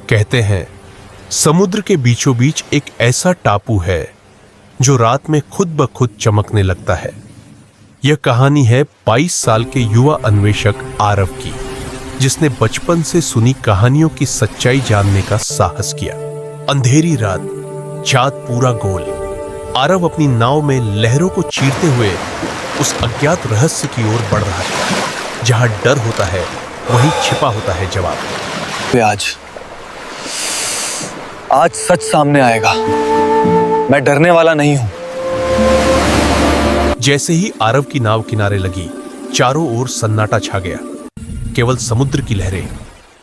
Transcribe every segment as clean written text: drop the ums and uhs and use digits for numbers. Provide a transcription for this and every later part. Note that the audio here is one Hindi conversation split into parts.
कहते हैं समुद्र के बीचों बीच एक ऐसा टापू है जो रात में खुद ब खुद चमकने लगता है। यह कहानी है 22 साल के युवा अन्वेषक आरव की, जिसने बचपन से सुनी कहानियों की सच्चाई जानने का साहस किया। अंधेरी रात, चाँद पूरा गोल, आरव अपनी नाव में लहरों को चीरते हुए उस अज्ञात रहस्य की ओर बढ़ रहा है। जहां डर होता है वहीं छिपा होता है जवाब। आज सच सामने आएगा। मैं डरने वाला नहीं हूं। जैसे ही आरव की नाव किनारे लगी, चारों ओर सन्नाटा छा गया। केवल समुद्र की लहरें,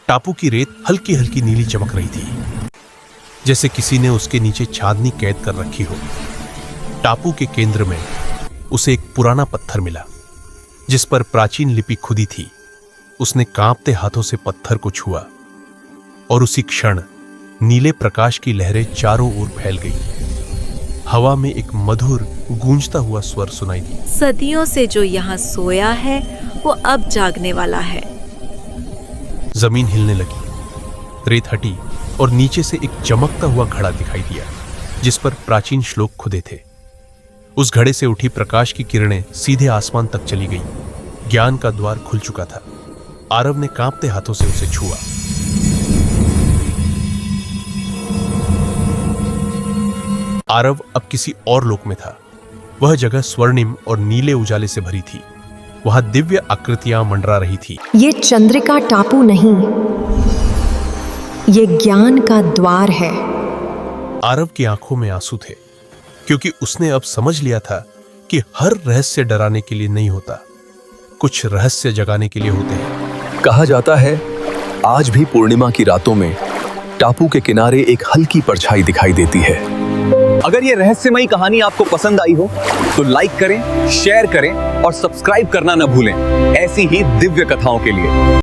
टापू की रेत हल्की हल्की नीली चमक रही थी, जैसे किसी ने उसके नीचे चांदनी कैद कर रखी हो। टापू के केंद्र में उसे एक पुराना पत्थर मिला, जिस पर प्राचीन लिपि खुदी थी। उसने कांपते हाथों से पत्थर को छुआ और उसी क्षण नीले प्रकाश की लहरें चारों ओर फैल गई। हवा में एक मधुर गूंजता हुआ स्वर सुनाई दी। सदियों से जो यहाँ सोया है वो अब जागने वाला है। जमीन हिलने लगी, रेत हटी और नीचे से एक चमकता हुआ घड़ा दिखाई दिया, जिस पर प्राचीन श्लोक खुदे थे। उस घड़े से उठी प्रकाश की किरणें सीधे आसमान तक चली गई। ज्ञान का द्वार खुल चुका था। आरव ने कांपते हाथों से उसे छुआ। आरव अब किसी और लोक में था। वह जगह स्वर्णिम और नीले उजाले से भरी थी। वहां दिव्य आकृतियां मंडरा रही थी। ये चंद्रिका टापू नहीं, ये ज्ञान का द्वार है। आरव की आंखों में आंसू थे, क्योंकि उसने अब समझ लिया था कि हर रहस्य डराने के लिए नहीं होता, कुछ रहस्य जगाने के लिए होते हैं। कहा जाता है आज भी पूर्णिमा की रातों में टापू के किनारे एक हल्की परछाई दिखाई देती है। अगर ये रहस्यमयी कहानी आपको पसंद आई हो तो लाइक करें, शेयर करें और सब्सक्राइब करना न भूलें ऐसी ही दिव्य कथाओं के लिए।